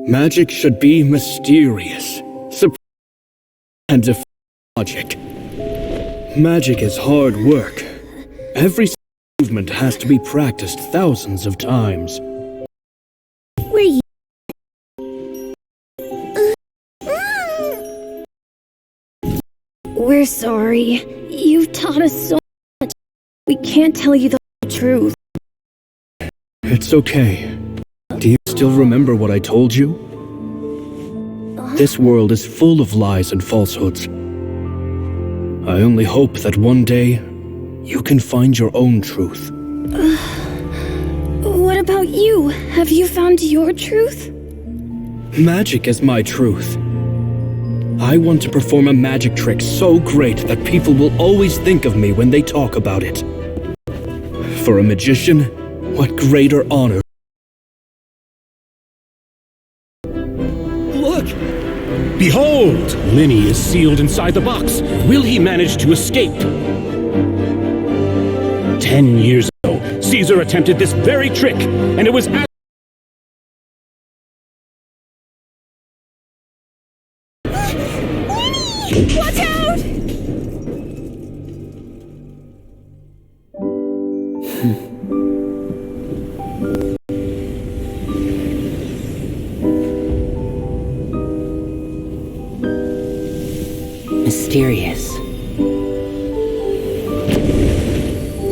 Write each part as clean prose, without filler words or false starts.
Magic should be mysterious, surprising, and defy logic. Magic is hard work. Every movement has to be practiced thousands of times. Were you... We're sorry. You've taught us so much. We can't tell you the truth. It's okay. Do you still remember what I told you? This world is full of lies and falsehoods. I only hope that one day you can find your own truth. What about you? Have you found your truth? Magic is my truth. I want to perform a magic trick so great that people will always think of me when they talk about it. For a magician, what greater honor? Look! Behold! Linny is sealed inside the box. Will he manage to escape? 10 years ago, Caesar attempted this very trick, and it was Watch out! Mysterious.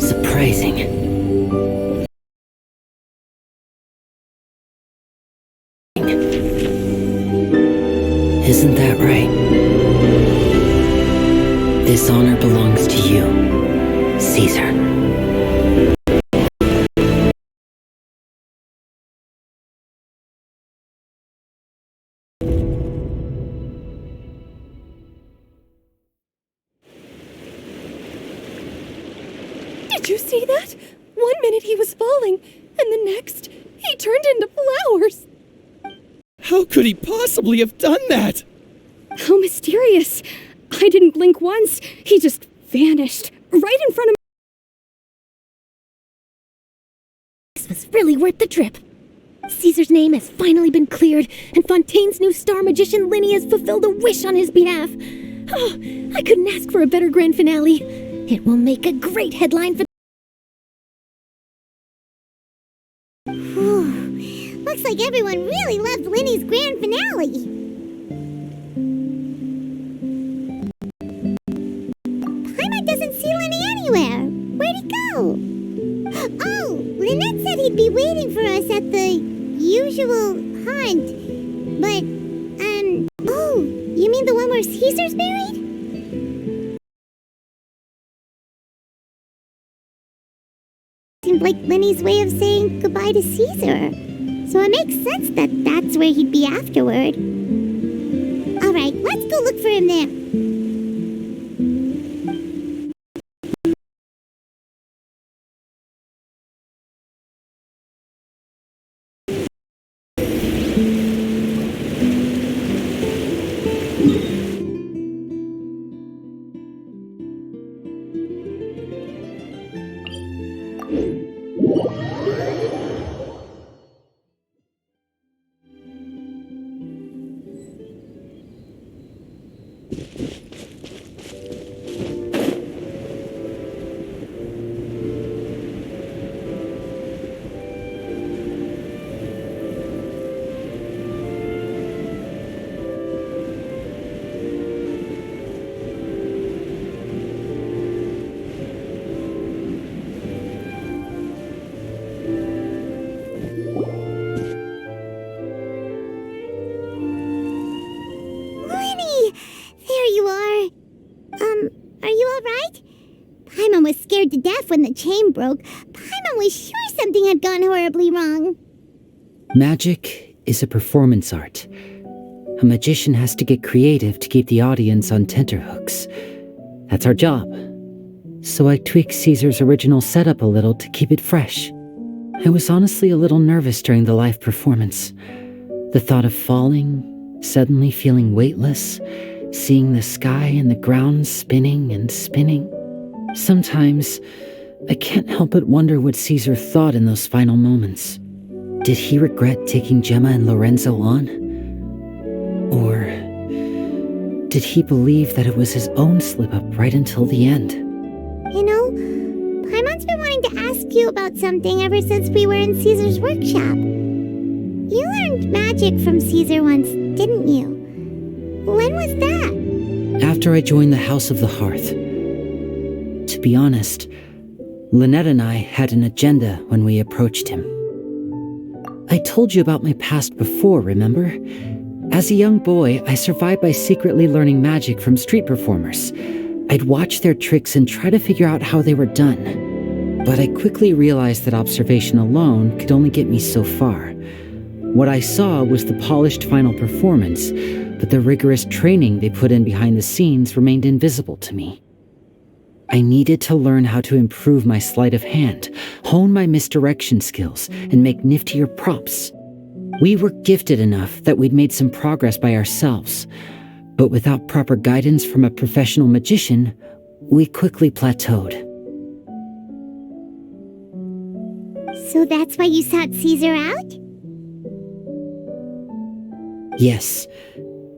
Surprising. Isn't that right? This honor belongs to you, Caesar. Did you see that? 1 minute he was falling, and the next, he turned into flowers. How could he possibly have done that? How mysterious. I didn't blink once. He just vanished, right in front of me. This was really worth the trip. Caesar's name has finally been cleared, and Fontaine's new star magician Linny has fulfilled a wish on his behalf. Oh, I couldn't ask for a better grand finale. It will make a great headline for... Looks like everyone really loved Linny's grand finale. Paimon doesn't see Linny anywhere. Where'd he go? Oh, Lynette said he'd be waiting for us at the usual hunt. But, oh, you mean the one where Caesar's buried? Seemed like Linny's way of saying goodbye to Caesar. So it makes sense that that's where he'd be afterward. Alright, let's go look for him there. Was scared to death when the chain broke. Paimon was sure something had gone horribly wrong. Magic is a performance art. A magician has to get creative to keep the audience on tenterhooks. That's our job. So I tweaked Caesar's original setup a little to keep it fresh. I was honestly a little nervous during the live performance. The thought of falling, suddenly feeling weightless, seeing the sky and the ground spinning and spinning. Sometimes, I can't help but wonder what Caesar thought in those final moments. did he regret taking Gemma and Lorenzo on? Or did he believe that it was his own slip-up right until the end? You know, Paimon's been wanting to ask you about something ever since we were in Caesar's workshop. You learned magic from Caesar once, didn't you? When was that? After I joined the House of the Hearth. To be honest, Lynette and I had an agenda when we approached him. I told you about my past before, remember? As a young boy, I survived by secretly learning magic from street performers. I'd watch their tricks and try to figure out how they were done. But I quickly realized that observation alone could only get me so far. What I saw was the polished final performance, but the rigorous training they put in behind the scenes remained invisible to me. I needed to learn how to improve my sleight of hand, hone my misdirection skills, and make niftier props. We were gifted enough that we'd made some progress by ourselves, but without proper guidance from a professional magician, we quickly plateaued. So that's why you sought Caesar out? Yes,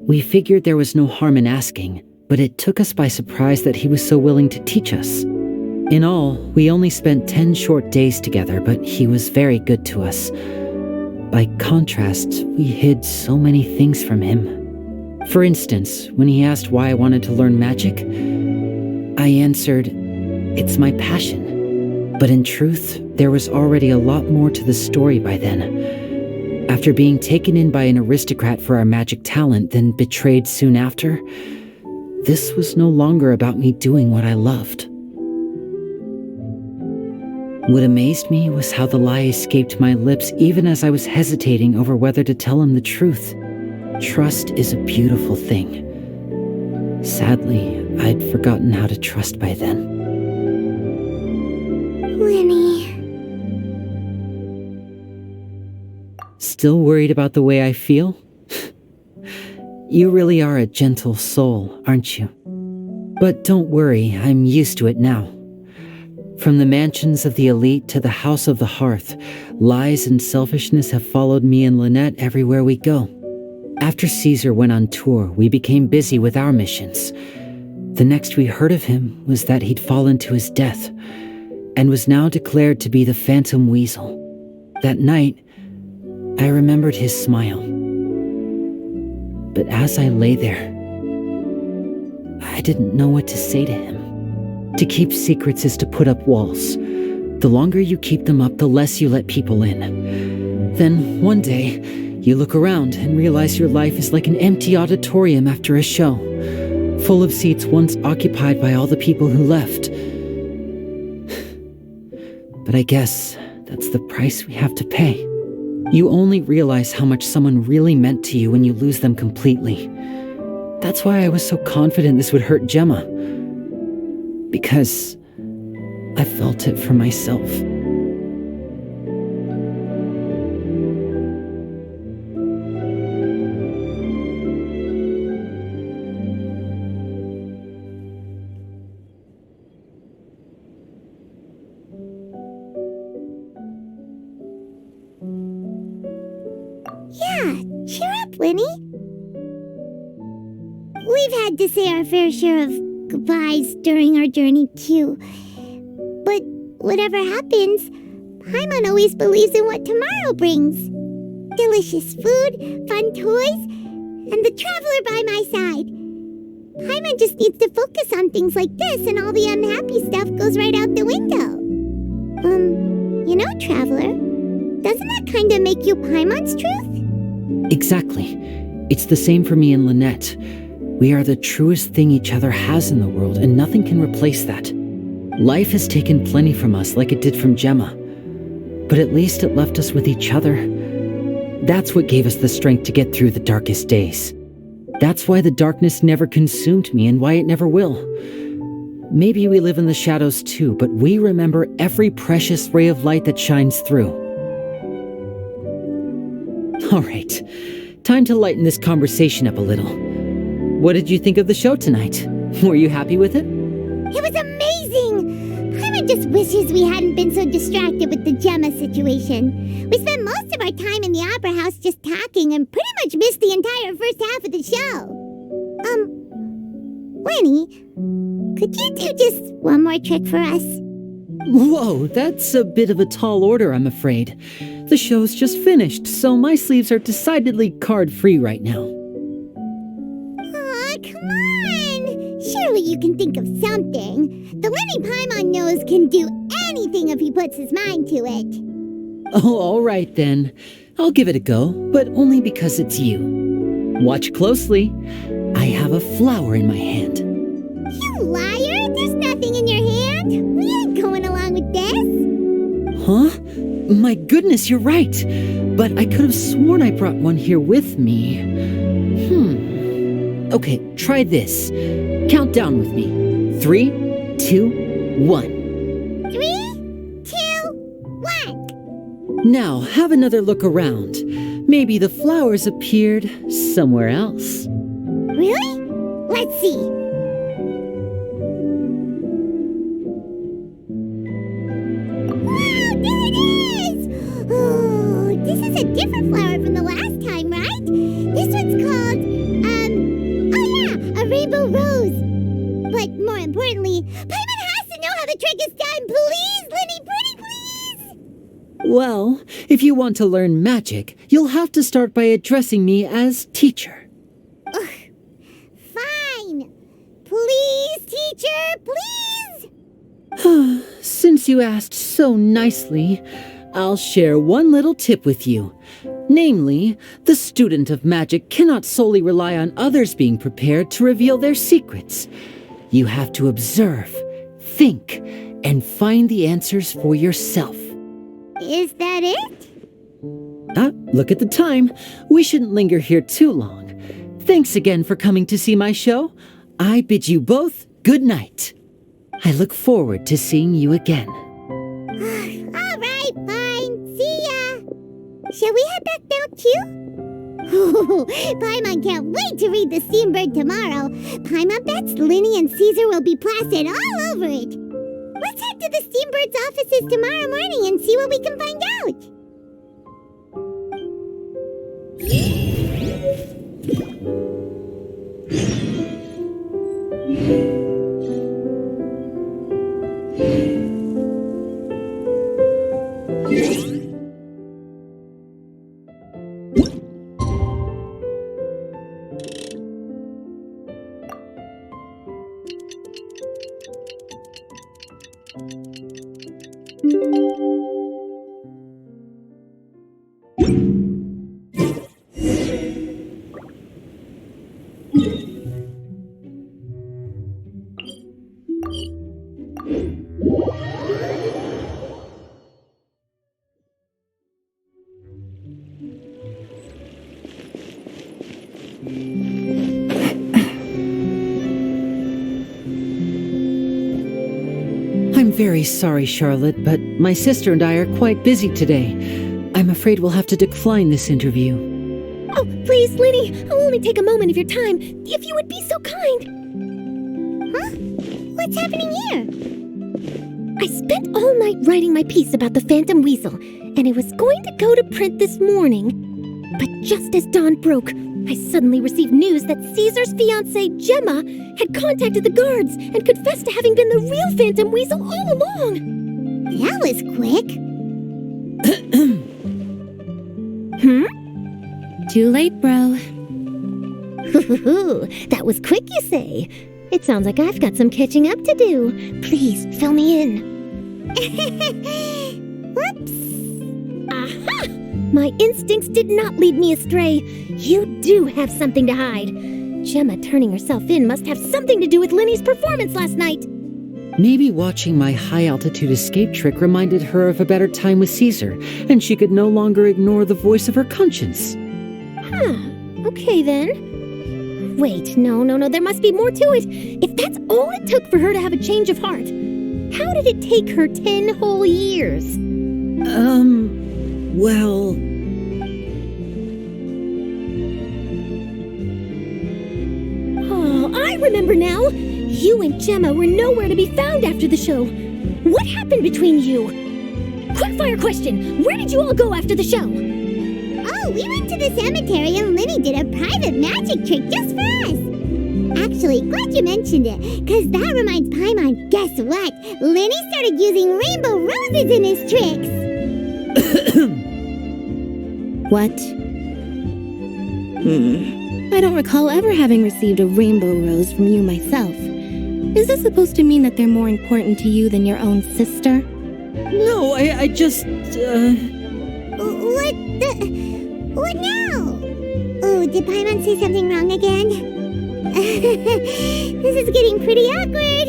we figured there was no harm in asking, but it took us by surprise that he was so willing to teach us. In all, we only spent 10 short days together, but he was very good to us. By contrast, we hid so many things from him. For instance, when he asked why I wanted to learn magic, I answered, "It's my passion." But in truth, there was already a lot more to the story by then. After being taken in by an aristocrat for our magic talent, then betrayed soon after, this was no longer about me doing what I loved. What amazed me was how the lie escaped my lips even as I was hesitating over whether to tell him the truth. Trust is a beautiful thing. Sadly, I'd forgotten how to trust by then. Lenny. Still worried about the way I feel? You really are a gentle soul, aren't you? But don't worry, I'm used to it now. From the mansions of the elite to the House of the Hearth, lies and selfishness have followed me and Lynette everywhere we go. After Caesar went on tour, we became busy with our missions. The next we heard of him was that he'd fallen to his death, and was now declared to be the Phantom Weasel. That night, I remembered his smile. But as I lay there, I didn't know what to say to him. To keep secrets is to put up walls. The longer you keep them up, the less you let people in. Then, one day, you look around and realize your life is like an empty auditorium after a show, full of seats once occupied by all the people who left. But I guess that's the price we have to pay. You only realize how much someone really meant to you when you lose them completely. That's why I was so confident this would hurt Gemma. Because I felt it for myself. Yeah, cheer up, Lenny. We've had to say our fair share of goodbyes during our journey, too. But whatever happens, Paimon always believes in what tomorrow brings. Delicious food, fun toys, and the traveler by my side. Paimon just needs to focus on things like this, and all the unhappy stuff goes right out the window. You know, Traveler, doesn't that kind of make you Paimon's truth? Exactly. It's the same for me and Lynette. We are the truest thing each other has in the world, and nothing can replace that. Life has taken plenty from us, like it did from Gemma. But at least it left us with each other. That's what gave us the strength to get through the darkest days. That's why the darkness never consumed me, and why it never will. Maybe we live in the shadows too, but we remember every precious ray of light that shines through. All right, time to lighten this conversation up a little. What did you think of the show tonight? Were you happy with it? It was amazing! Paimon just wishes we hadn't been so distracted with the Gemma situation. We spent most of our time in the opera house just talking and pretty much missed the entire first half of the show. Lenny, could you do just one more trick for us? Whoa, that's a bit of a tall order, I'm afraid. The show's just finished, so my sleeves are decidedly card-free right now. Aw, come on! Surely you can think of something. The Lenny Paimon knows can do anything if he puts his mind to it. Oh, all right then. I'll give it a go, but only because it's you. Watch closely. I have a flower in my hand. You liar! There's nothing in your hand! We ain't going along with this! Huh? My goodness, you're right. But I could have sworn I brought one here with me. Okay, try this. Count down with me. 3, 2, 1. 3, 2, 1. Now, have another look around. Maybe the flowers appeared somewhere else. Really? Let's see. Wow, there it is! Oh, this is a different flower from the last time, right? This one's called, a rainbow rose. But more importantly, Paimon has to know how the trick is done. Please, Lenny, pretty please! Well, if you want to learn magic, you'll have to start by addressing me as teacher. Fine. Please, teacher, please! Since you asked so nicely, I'll share one little tip with you. Namely, the student of magic cannot solely rely on others being prepared to reveal their secrets. You have to observe, think, and find the answers for yourself. Is that it? Look at the time. We shouldn't linger here too long. Thanks again for coming to see my show. I bid you both good night. I look forward to seeing you again. All right, fine. See ya. Shall we head back now, too? Paimon can't wait to read The Steambird tomorrow. Paimon bets Linny and Caesar will be plastered all over it. Let's head to the Steambird's offices tomorrow morning and see what we can find out. I'm very sorry, Charlotte, but my sister and I are quite busy today. I'm afraid we'll have to decline this interview. Oh, please, Linny, I'll only take a moment of your time, if you would be so kind. Huh? What's happening here? I spent all night writing my piece about the Phantom Weasel, and it was going to go to print this morning. But just as dawn broke, I suddenly received news that Caesar's fiancée, Gemma, had contacted the guards and confessed to having been the real Phantom Weasel all along. That was quick. Too late, bro. That was quick, you say? It sounds like I've got some catching up to do. Please, fill me in. Whoops. Aha! My instincts did not lead me astray. You do have something to hide. Gemma turning herself in must have something to do with Linny's performance last night. Maybe watching my high-altitude escape trick reminded her of a better time with Caesar, and she could no longer ignore the voice of her conscience. Okay then. Wait, no, there must be more to it. If that's all it took for her to have a change of heart, how did it take her 10 whole years? Well... Oh, I remember now. You and Gemma were nowhere to be found after the show. What happened between you? Quickfire question, where did you all go after the show? Oh, we went to the cemetery and Linny did a private magic trick just for us. Actually, glad you mentioned it, because that reminds Paimon, guess what? Linny started using rainbow roses in his tricks. What? I don't recall ever having received a rainbow rose from you myself. Is this supposed to mean that they're more important to you than your own sister? No, I just, What now? Oh, did Paimon say something wrong again? This is getting pretty awkward.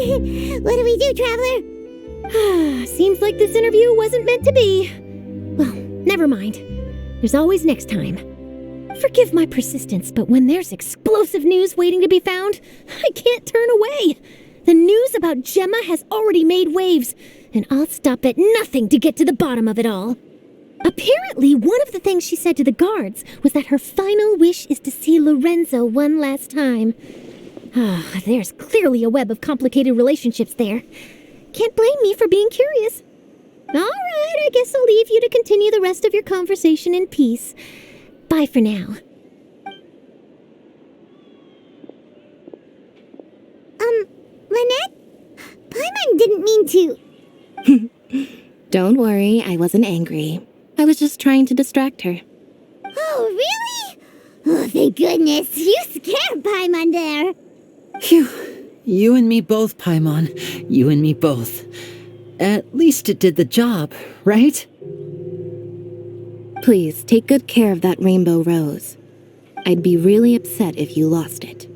What do we do, Traveler? Seems like this interview wasn't meant to be. Well, never mind. There's always next time. Forgive my persistence, but when there's explosive news waiting to be found, I can't turn away. The news about Gemma has already made waves, and I'll stop at nothing to get to the bottom of it all. Apparently, one of the things she said to the guards was that her final wish is to see Lorenzo one last time. There's clearly a web of complicated relationships there. Can't blame me for being curious. All right, I guess I'll leave you to continue the rest of your conversation in peace. Bye for now. Lynette? Paimon didn't mean to. Don't worry, I wasn't angry. I was just trying to distract her. Oh, really? Oh, thank goodness. You scared Paimon there. phew. You and me both, Paimon. You and me both. At least it did the job, right? Please, take good care of that rainbow rose. I'd be really upset if you lost it.